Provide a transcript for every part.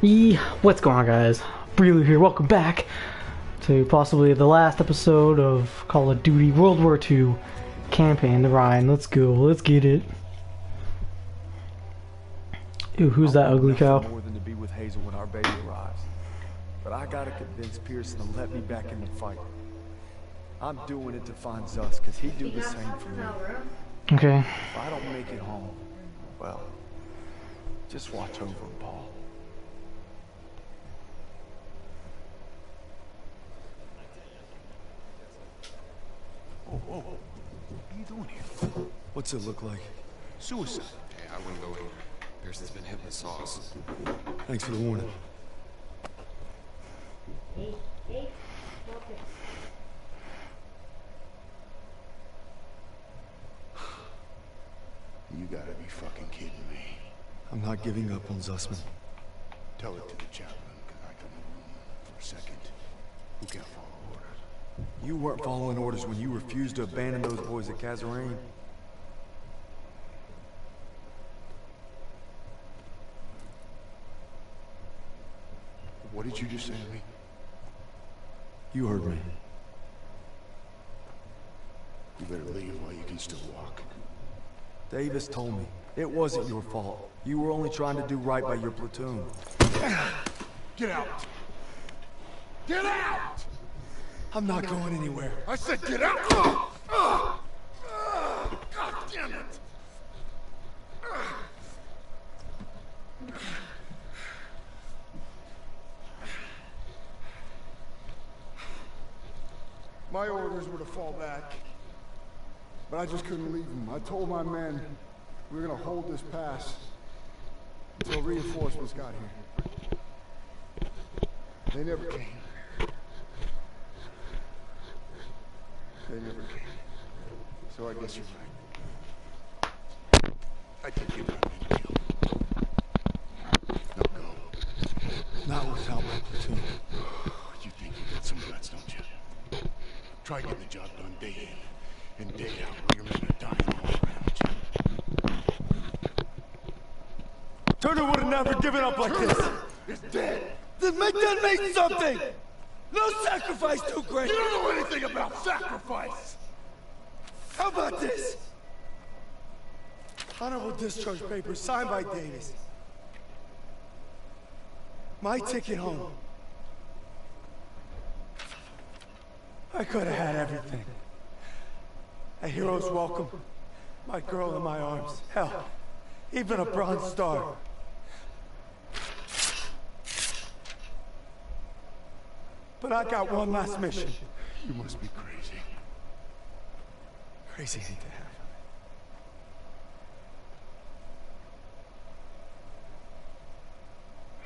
What's going on, guys? Breelu here. Welcome back to possibly the last episode of Call of Duty World War II Campaign, the Rhine. Let's go. Let's get it. Ew, who's that ugly cow? More than to be with Hazel when our baby arrives. But I gotta convince Pearson to let me back in the fight. I'm doing it to find Zuss, because he'd do the same for me. Okay. If I don't make it home, well, just watch over him, Paul. Whoa. What are you doing here? What's it look like? Suicide. Hey, I wouldn't go in. Pearson's been hitting the sauce. Thanks for the warning. You gotta be fucking kidding me. I'm not giving up on Zussman. Tell it to the chaplain, because I come in the room for a second. Who can't follow orders? You weren't following orders when you refused to abandon those boys at Kazarene. What did you just say to me? You heard me. You better leave while you can still walk. Davis told me. It wasn't your fault. You were only trying to do right by your platoon. Get out! Get out! I'm not going anywhere. I said get out! God damn it! My orders were to fall back. But I just couldn't leave them. I told my men we were gonna hold this pass until reinforcements got here. They never came. They never came. So I guess you're right. I think you got me killed. Now go. Not without my platoon. You think you got some guts, don't you? Try getting the job done day in and day out while your men are dying all around you. Turner would have never given up like this. It's dead. Then make that mean something! No sacrifice too great! You don't know anything about sacrifice! How about this? Honorable discharge papers signed by Davis. My ticket home. I could have had everything. A hero's welcome. My girl in my arms. Hell, even a Bronze Star. But I got one last mission. You must be crazy. Crazy ain't to have.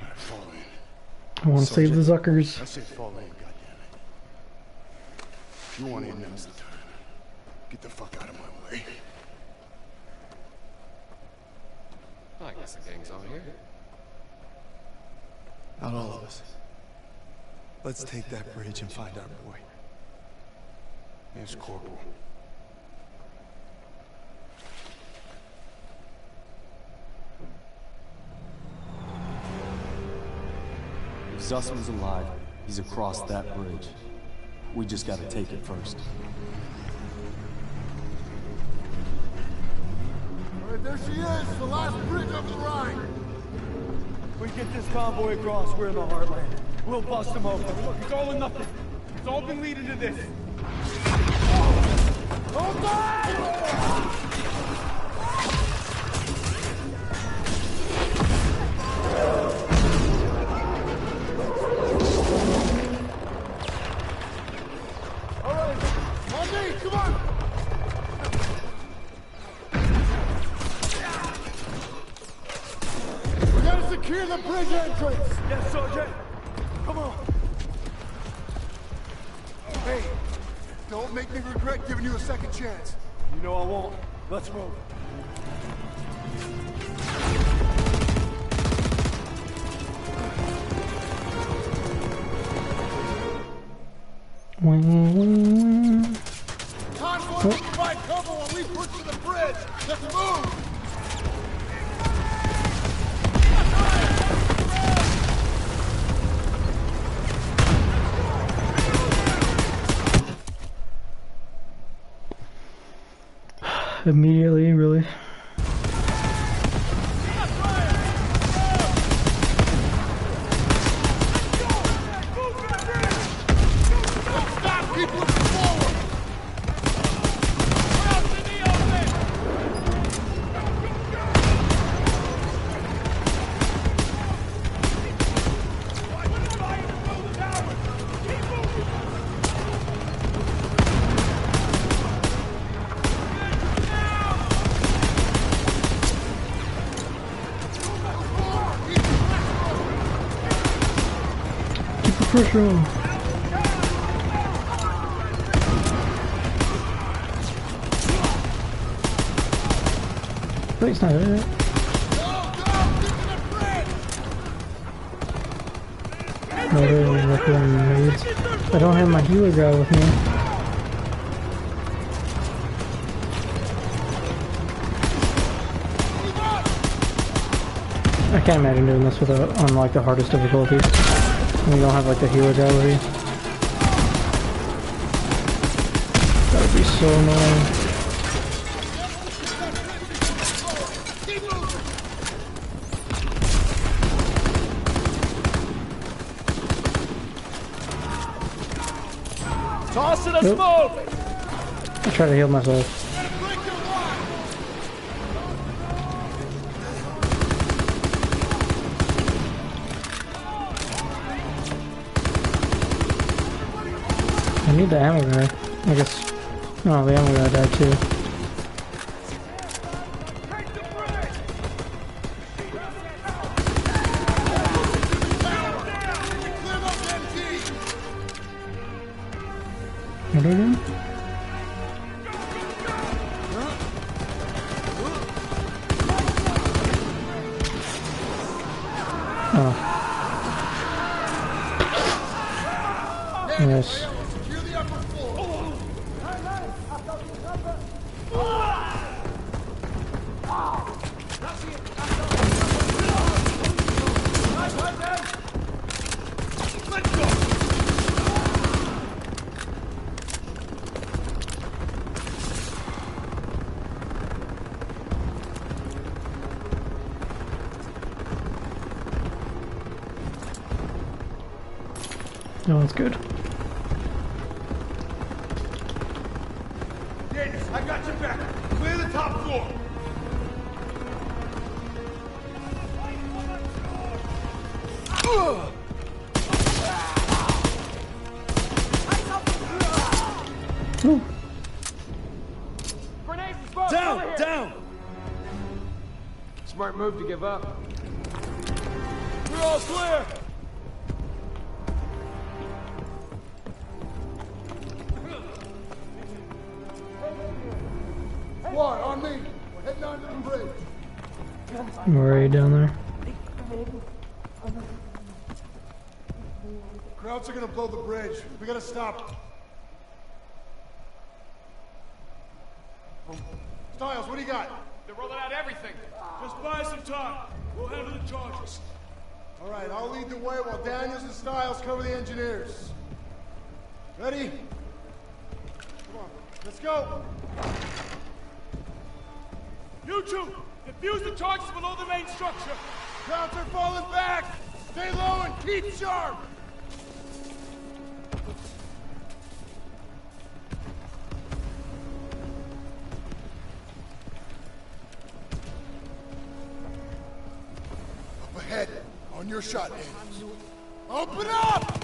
All right, fall in. I want to save the Zuckers. I said fall in, goddammit. If you want in, now's the time. Get the fuck out of my way. I guess the gang's on here. Not all of us. Let's take that bridge and find our boy. Yes, Corporal. If Zussman's alive, he's across that bridge. We just gotta take it first. All right, there she is, the last bridge over the Rhine. If we get this convoy across, we're in the heartland. We'll bust them open. Look, it's all or nothing. It's all been leading to this. Hold on! Secure the bridge entrance! Yes, Sergeant. Come on. Hey, don't make me regret giving you a second chance. You know I won't. Let's move. Convoy will provide cover while we push to the bridge. Let's move! immediately, really. Pressure on. But it's not it. No, they're looking maids. I don't have my healer guy with me. I can't imagine doing this without on like the hardest difficulty. We don't have like the healer guy with you. That would be so annoying. Toss it a smoke! I try to heal myself. I need the ammo guy. I guess. Oh, the ammo guy died too. What are we doing? Oh. Yes. No, that's good. Daniels, I got your back. Clear the top floor. Ooh. Down, down. Smart move to give up. We're all clear. Squad, on me. We're heading onto the bridge. Where are you down there? Krauts are gonna blow the bridge. We gotta stop. Styles, what do you got? They're rolling out everything. Just buy some time. We'll handle the charges. All right, I'll lead the way while Daniels and Styles cover the engineers. Ready? Come on, let's go. You two, defuse the charges below the main structure. Krauts are falling back. Stay low and keep sharp. Up ahead, on your shot, Daniels. Open up!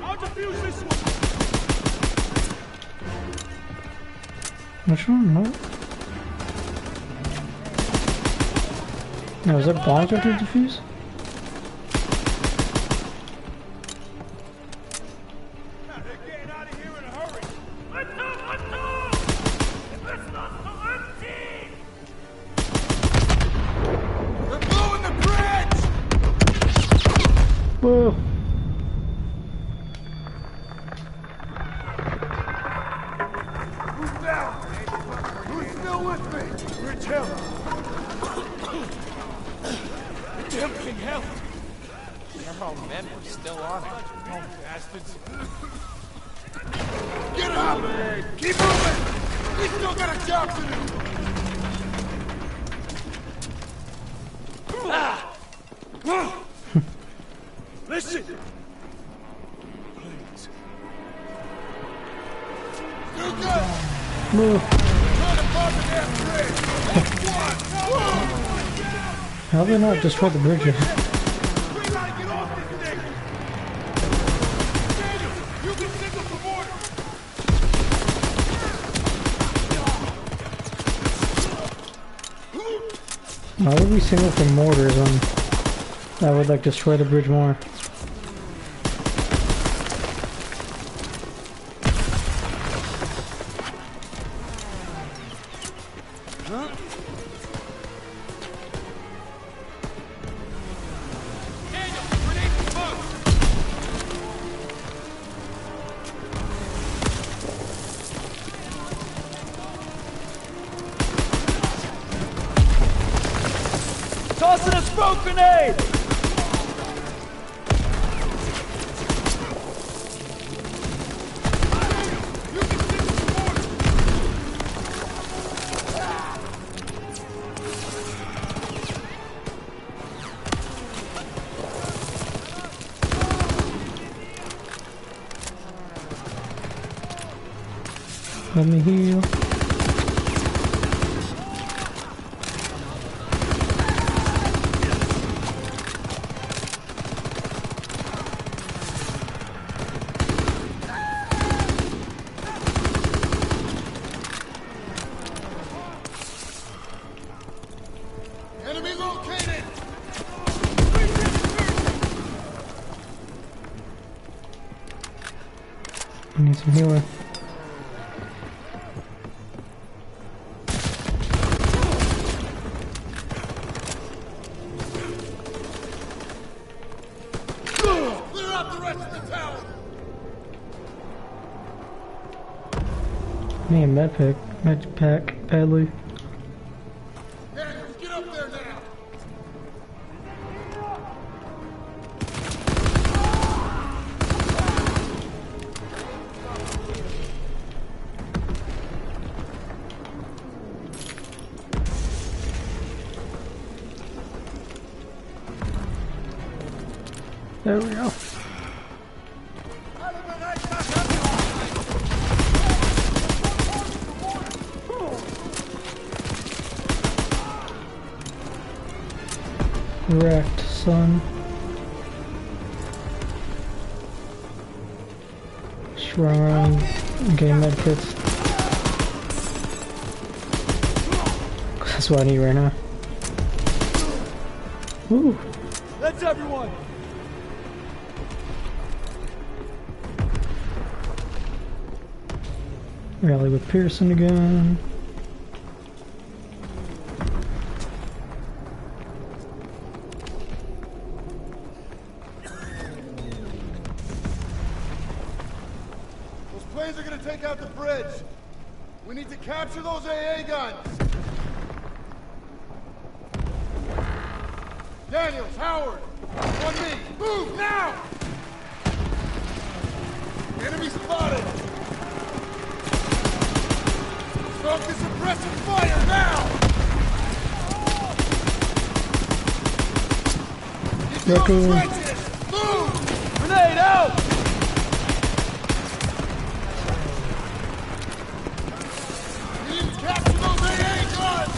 I'll defuse this one. Which one? What? No, is that bombs I have to defuse? They're getting out of here in a hurry. They're blowing the bridge! Whoa! Who's down? Who's still with me? We're Our own men were still on it. Oh, bastards. Get up! Keep moving! We still got a job to do! Listen! Please. Do good! Move. Trying to pop the damn bridge! One! How did they not destroy the bridge yet? We gotta get off this thing! Daniel, you can signal for mortar! Why would we signal for mortars on that would like destroy the bridge more? Daniel, grenade smoke! Tossing a smoke grenade! Let me heal. Enemy located! I need some healing. Clear out the rest of the tower! I need a med pack badly. Daniel, get up there now! There we go. Wrecked, son. Just run around and get medkits. That's what I need right now. Woo! That's everyone! Rally with Pearson again. Those planes are gonna take out the bridge. We need to capture those AA guns. Daniels, Howard, on me. Move now! Enemy spotted. Start this suppressive fire now! Get to Raccoon. those trenches! Move! Grenade out! We need to capture those AA guns!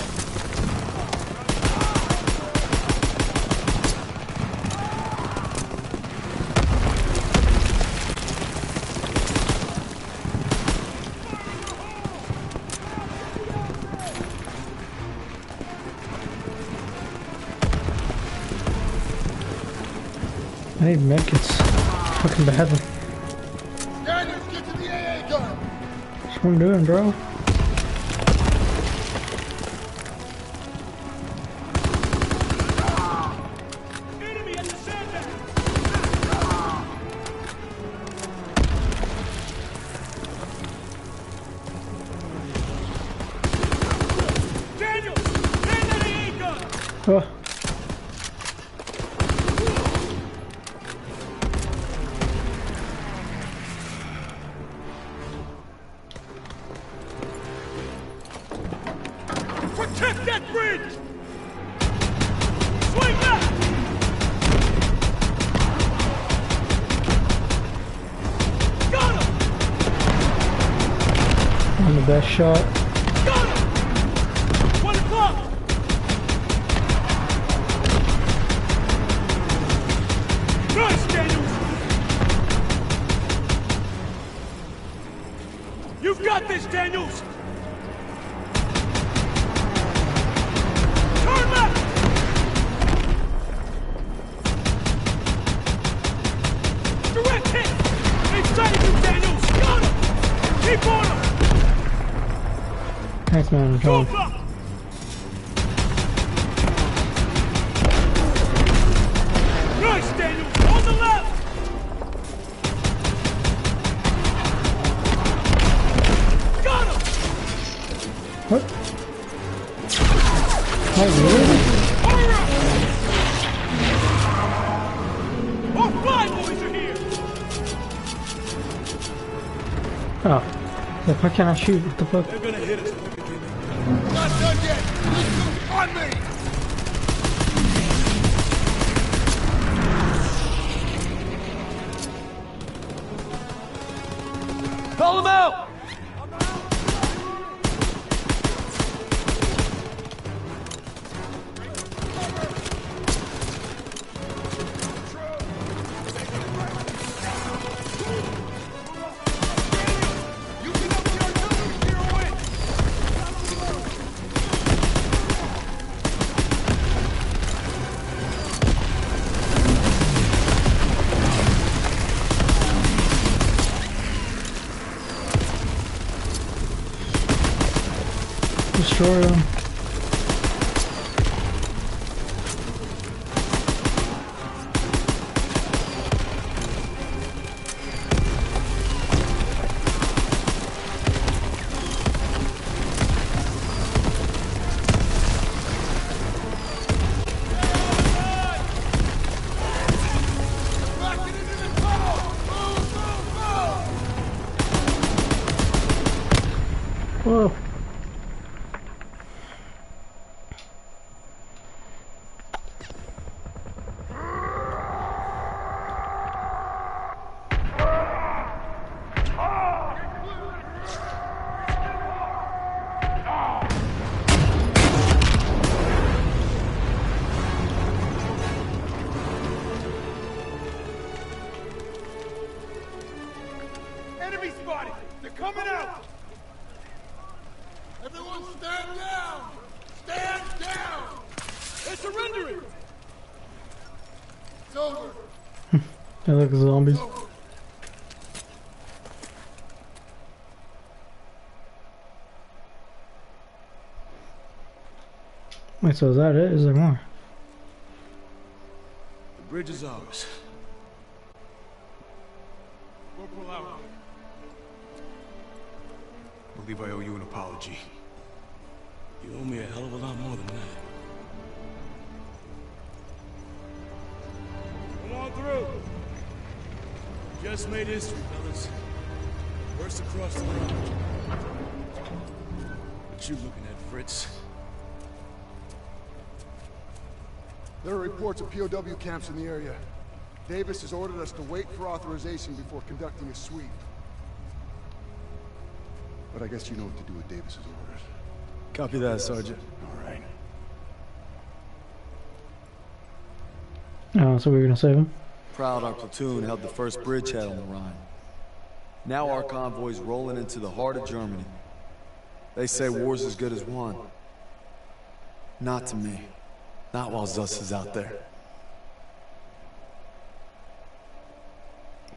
I need medkits. Fucking badly. Daniels, get to the AA gun! That's what I'm doing, bro. Enemy at the sandbag! Daniels, man that AA gun! Oh, bridge! Swing left! Got him! I'm the best shot. Got him! 1 o'clock! Nice, Daniels! You've got this, Daniels! Turn left! Direct hit! They've sighted you, Daniels! Got him! Keep on him! Thanks, man. I'm Go trying. up! Nice, Daniels! On the left! Got him! What? Oh, really? Our fly boys are here! Oh. Like, why can't I shoot? What the fuck? They're gonna hit us. Not done yet! On me! Call them out! Destroy them. Whoa. Enemy spotted! They're coming out! Everyone stand down! Stand down! They're surrendering! It's over. They look like zombies. Wait, so is that it? Is there more? The bridge is ours. Corporal out. I believe I owe you an apology. You owe me a hell of a lot more than that. Come on through! Just made history, fellas. First across the line. What you looking at, Fritz? There are reports of POW camps in the area. Davis has ordered us to wait for authorization before conducting a sweep. But I guess you know what to do with Davis's orders. Copy that, Sergeant. All right. Oh, so we're gonna save him? Proud our platoon held the first bridgehead on the Rhine. Now our convoy's rolling into the heart of Germany. They say war's as good as won. Not to me. Not while Zuss is out there.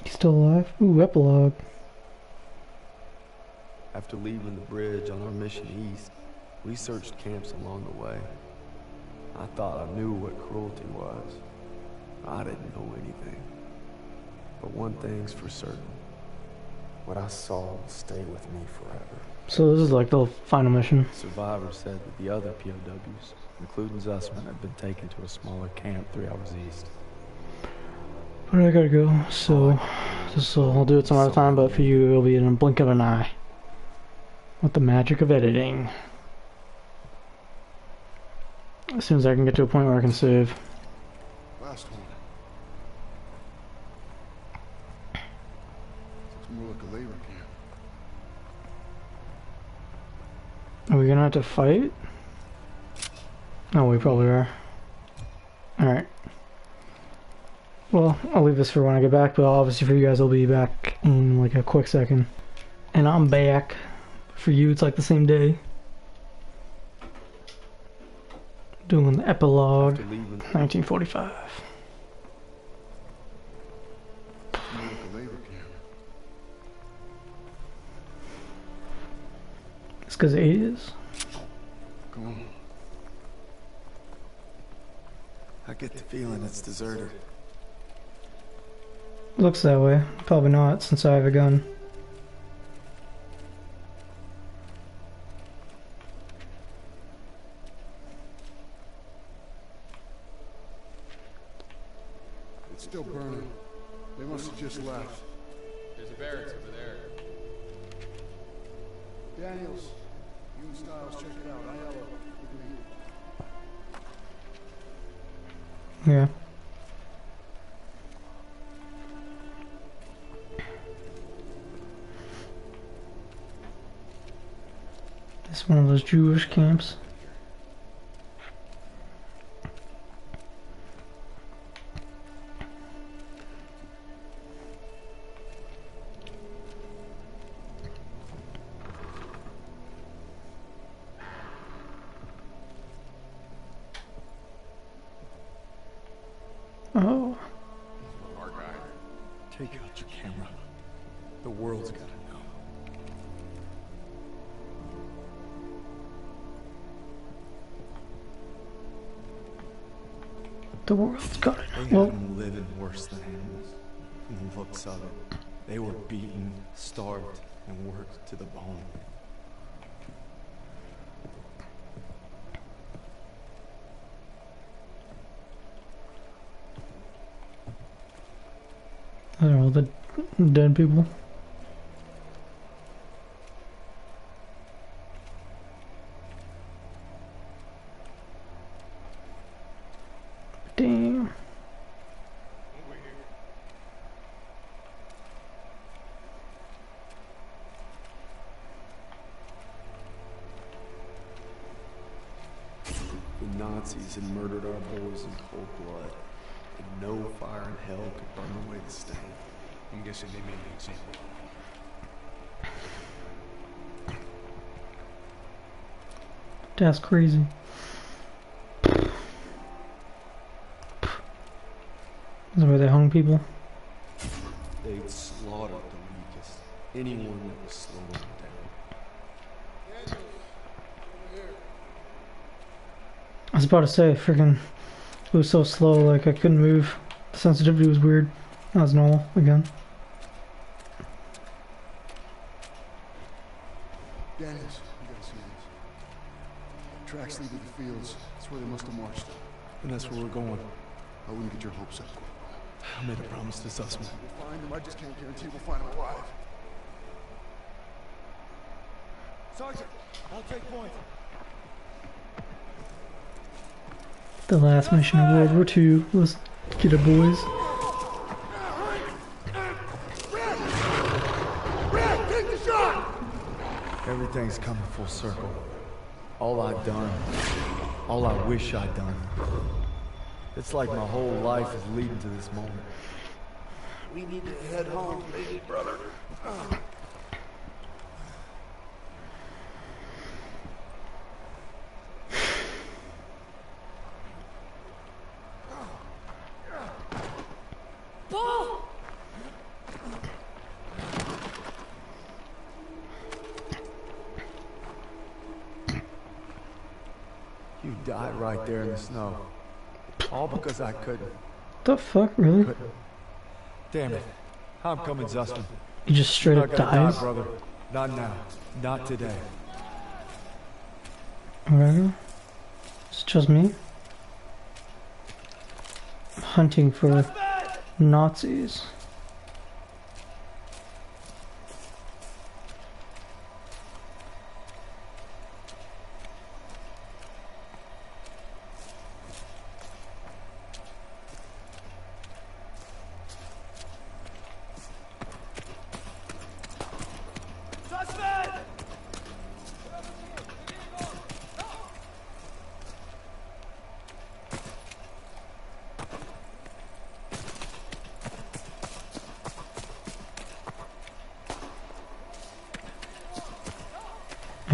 He's still alive? Ooh, epilogue. After leaving the bridge on our mission east, we searched camps along the way. I thought I knew what cruelty was. I didn't know anything. But one thing's for certain. What I saw will stay with me forever. So this is like the final mission. Survivors said that the other POWs, including Zussman, had been taken to a smaller camp 3 hours east. But I gotta go, so I'll do it some other time, but for you it'll be in a blink of an eye. With the magic of editing. As soon as I can get to a point where I can save. Last one. Looks more like a labor camp. Are we gonna have to fight? No, we probably are. Alright. Well, I'll leave this for when I get back, but obviously for you guys I'll be back in like a quick second. And I'm back. For you it's like the same day. Doing the epilogue. 1945. More like a labor camp. It's because it is. Go on. I get the feeling it's deserted. Looks that way. Probably not, since I have a gun. It's still burning. They must have just left. There's a barracks over there. Daniels, you and Styles, check it out. Aiello, with me. Yeah. This is one of those Jewish camps. Oh. Our guy. Take out your camera. The world's gotta know. The world's got it. They Well, had them living worse than animals. From the looks of it, they were beaten, starved, and worked to the bone. I don't know, the dead people. Damn. The Nazis had murdered our boys in cold blood, and no fire in hell could burn away the stain. I'm guessing they made an example. That's crazy. Is that where they hung people? They'd slaughtered the weakest, anyone that was slowing them down. I was about to say, freaking, it was so slow, like I couldn't move. The sensitivity was weird. That was normal again. Daniels, you gotta see this. Tracks lead to the fields. That's where they must have marched. And that's where we're going. I wouldn't get your hopes up. I made a promise to Sussman. We'll find him. I just can't guarantee we'll find him alive. Sergeant, I'll take point. The last mission of World War II. Let's get it, boys. Red, take the shot! Everything's coming full circle. All I've done, all I wish I'd done. It's like my whole life is leading to this moment. We need to head home, baby brother. You died right there in the snow. All because I couldn't. The fuck, really? Damn it. I'm coming, Zussman. He just straight You're up not gonna dies? die, brother. Not now. Not today. Whatever. It's just me. Hunting for Nazis.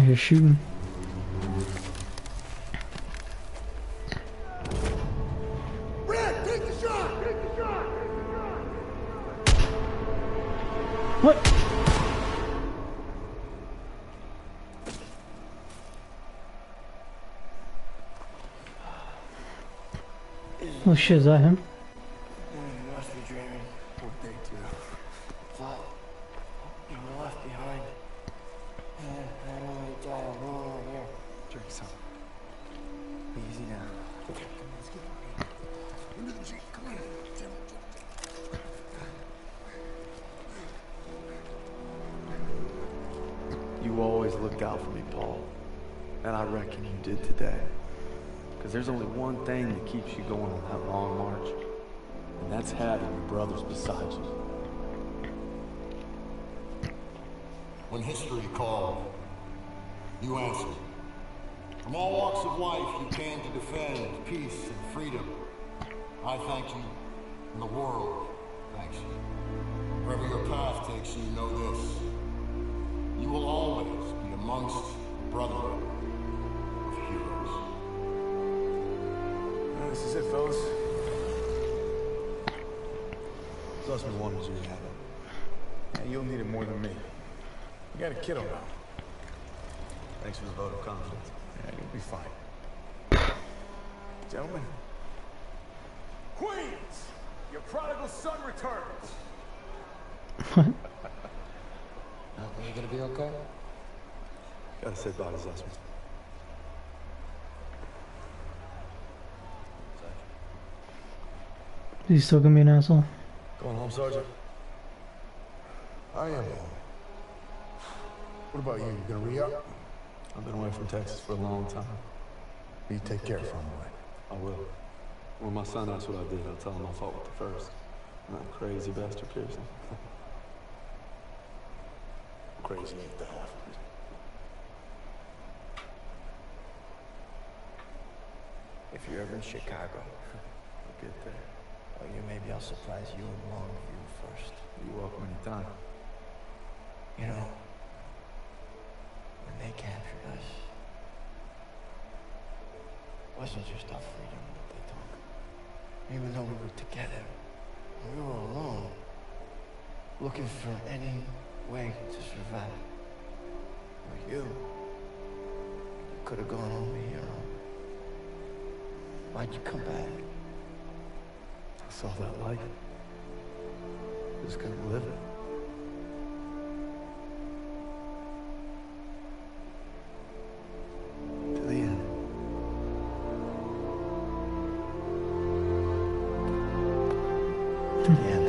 I hear shooting. Brad, take the shot! Take the shot! What? Oh shit, is that him? You must be dreaming. What they do. Thought you were left behind. I don't want to die alone here. Drink some. Easy now. Into the Jeep, come on. You always looked out for me, Paul. And I reckon you did today. Because there's only one thing that keeps you going on that long march. And that's having your brothers beside you. When history called, you answered. From all walks of life, you came to defend peace and freedom. I thank you, and the world thanks you. Wherever your path takes you, know this. You will always be amongst the brotherhood of heroes. This is it, fellas. Zussman wanted you to have it. Yeah, you'll need it more than me. You got a kiddo now. Thanks for the vote of confidence. Yeah, you'll be fine. Gentlemen. Queens! Your prodigal son returns! Are you gonna be okay? Gotta say bye to Zussman. Is he still gonna be an asshole? Going home, Sergeant? I am. What about you? You gonna re-up? I've been away from Texas for a long time. You take care of him, boy. I will. When my son asks what I did, I'll tell him I fought with the first. And that crazy bastard Pearson. Crazy ain't the half. If you're ever in Chicago, I'll get there. oh, maybe I'll surprise you in Longview first. You're welcome anytime. You know, when they captured us, it wasn't just our freedom that they took. Even though we were together, we were alone, looking for any way to survive. But you could have gone home a hero. Why'd you come back? I saw that light. Just couldn't live it. To the end. To the end.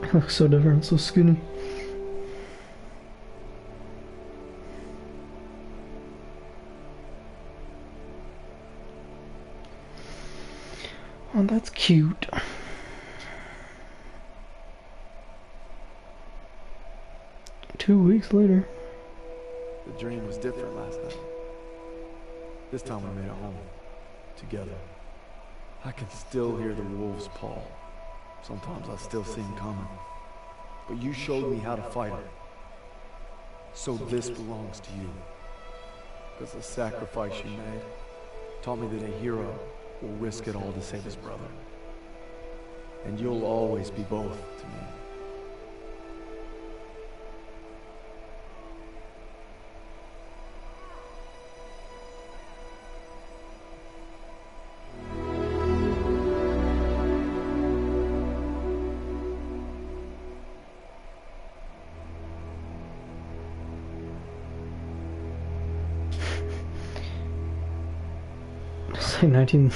He looks so different, so skinny. Oh, that's cute. Two weeks later. The dream was different last night. This time we made it home. Together. I can still hear the wolves' paw. Sometimes I still see them coming. But you showed me how to fight them. So this belongs to you. Because the sacrifice you made taught me that a hero will risk it all to save his brother. And you'll always be both to me. Say 19,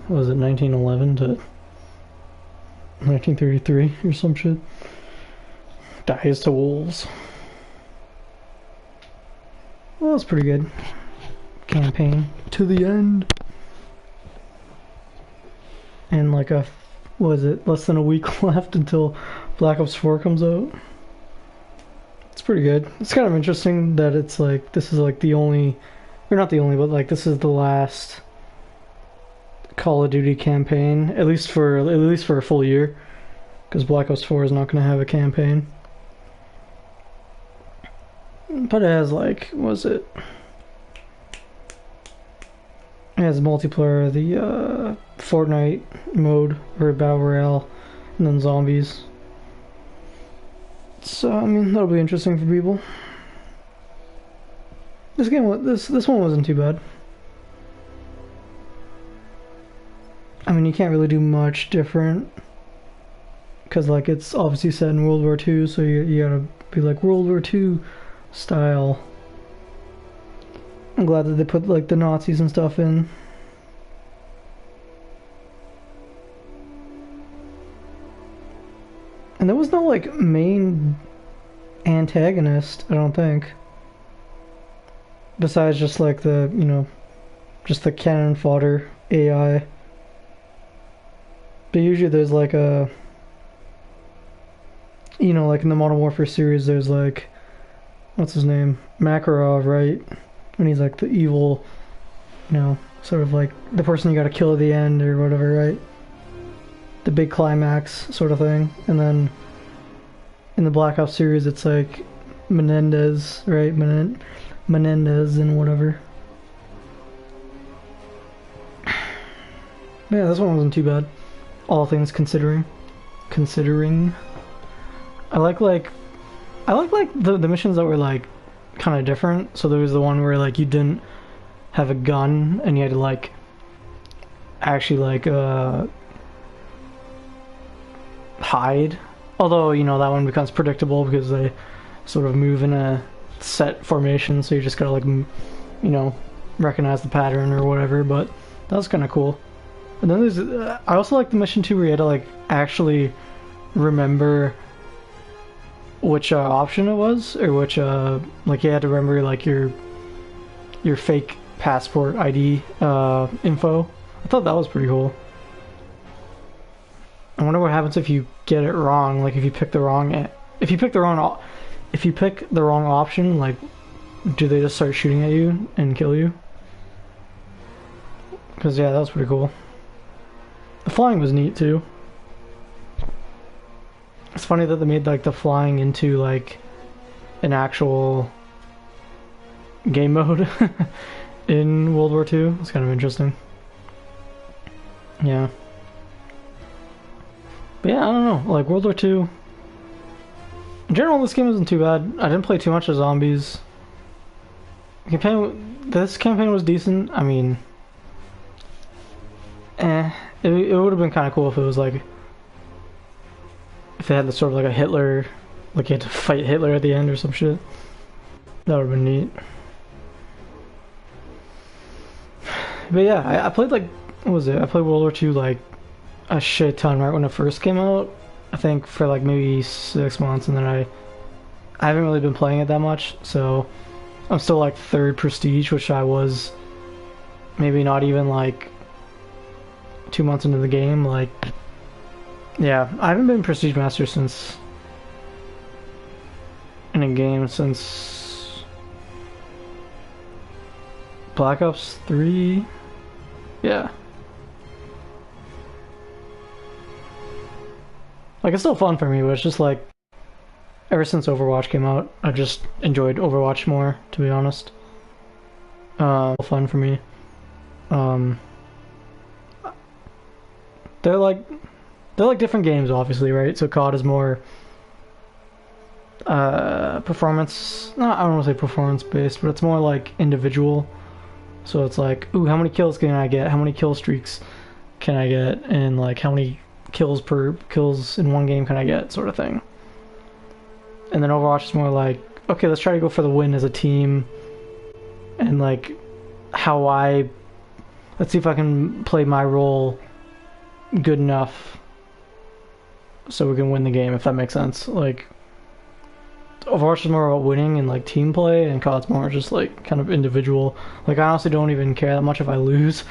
what was it, 1911 to 1933 or some shit. Dies to wolves. Well, that's pretty good. Campaign to the end. And like what is it, less than a week left until Black Ops 4 comes out. It's pretty good. It's kind of interesting that it's like, this is like the only, or not the only, but like this is the last Call of Duty campaign, at least for a full year, because Black Ops 4 is not going to have a campaign. But it has like, what was it? It has multiplayer, the Fortnite mode, or Battle Royale, and then zombies. So I mean that'll be interesting for people. This game, this one wasn't too bad. I mean, you can't really do much different because like it's obviously set in World War II, so you gotta be like World War II style. I'm glad that they put like the Nazis and stuff in. And there was no like main antagonist, I don't think. Besides just like the, you know, just the cannon fodder AI. But usually there's like a, you know, like in the Modern Warfare series, there's like, what's his name? Makarov, right? And he's like the evil, you know, sort of like the person you gotta kill at the end or whatever, right? The big climax sort of thing. And then in the Black Ops series, it's like Menendez, right? Menendez and whatever. Yeah, this one wasn't too bad. All things considering. I like the missions that were like kind of different. So there was the one where like you didn't have a gun and you had to like actually like hide. Although, you know, that one becomes predictable because they sort of move in a set formation, so you just gotta like, you know, recognize the pattern or whatever. But that was kind of cool. And then there's I also like the mission too where you had to like actually remember which option it was, or which like you had to remember like your fake passport ID info. I thought that was pretty cool. I wonder what happens if you get it wrong, like if you pick the wrong option, like do they just start shooting at you and kill you? Because yeah, that was pretty cool. The flying was neat too. It's funny that they made like the flying into like an actual game mode in World War II. It's kind of interesting. Yeah. But yeah, I don't know. Like World War II. In general, this game isn't too bad. I didn't play too much of zombies. This campaign was decent. I mean, it would have been kind of cool if it was like, if they had the sort of like a Hitler, like you had to fight Hitler at the end or some shit. That would have been neat. But yeah, I played like, what was it? I played World War II like a shit ton right when it first came out. I think for like maybe 6 months, and then I haven't really been playing it that much, so I'm still like 3rd prestige, which I was maybe not even like 2 months into the game. Like, yeah, I haven't been prestige master since in a game since Black Ops 3. Yeah. Like, it's still fun for me, but it's just like, ever since Overwatch came out, I just enjoyed Overwatch more, to be honest. Fun for me. They're like different games, obviously, right? So COD is more performance, no, I don't want to say performance based, but it's more like individual. So it's like, ooh, how many kills can I get? How many kill streaks can I get? And like, how many kills in one game can I get, sort of thing. And then Overwatch is more like, okay, let's try to go for the win as a team, and like let's see if I can play my role good enough so we can win the game, if that makes sense. Like, Overwatch is more about winning and like team play, and COD's more just like kind of individual. Like, I honestly don't even care that much if I lose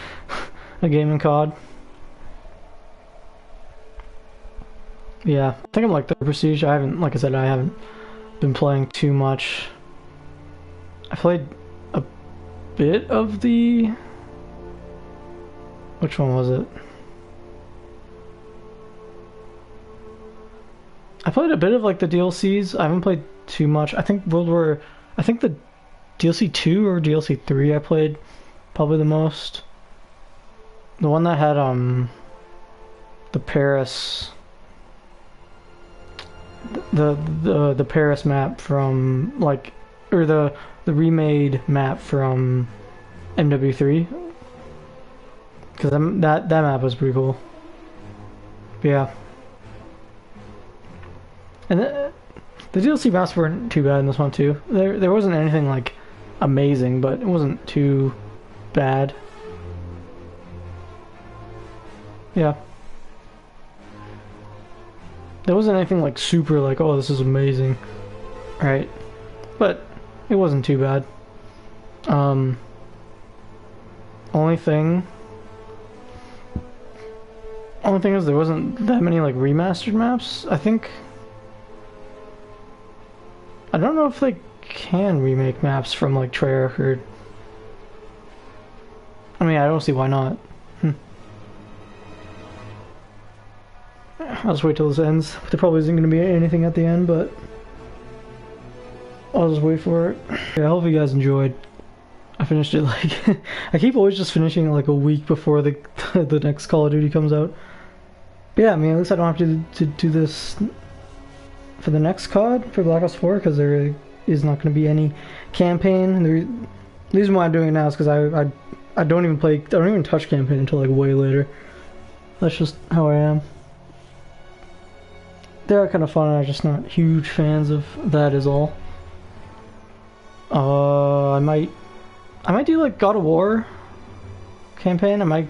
a game in COD. Yeah, I think I'm like the Prestige. I haven't, like I said, I haven't been playing too much. I played a bit of the... Which one was it? I played a bit of like the DLCs. I haven't played too much. I think I think the DLC 2 or DLC 3 I played probably the most. The one that had the Paris, the Paris map from like, or the remade map from MW3, because that map was pretty cool. But yeah, and the DLC maps weren't too bad in this one too. There wasn't anything like amazing, but it wasn't too bad. Yeah. There wasn't anything like super like, oh, this is amazing. Right? But it wasn't too bad. Only thing is there wasn't that many like remastered maps. I don't know if they can remake maps from like Treyarch. I mean, I don't see why not. I'll just wait till this ends. There probably isn't going to be anything at the end, but I'll just wait for it. Yeah, I hope you guys enjoyed. I finished it like I keep always just finishing it like a week before the the next Call of Duty comes out. But yeah, I mean, at least I don't have to do this for the next COD for Black Ops 4 because there is not going to be any campaign. And the reason why I'm doing it now is because I don't even touch campaign until like way later. That's just how I am. They are kind of fun, I'm just not huge fans of that is all. I might do like God of War campaign. I might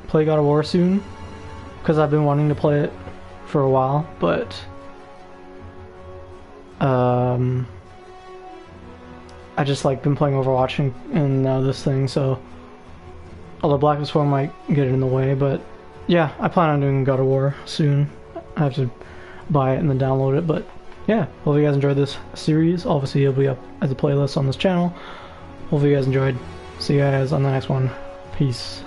play God of War soon because I've been wanting to play it for a while, but I just like been playing Overwatch and now this thing, so although Black Ops 4 might get in the way, but yeah, I plan on doing God of War soon. I have to buy it and then download it, but yeah, hope you guys enjoyed this series. Obviously it'll be up as a playlist on this channel. Hope you guys enjoyed. See you guys on the next one. Peace.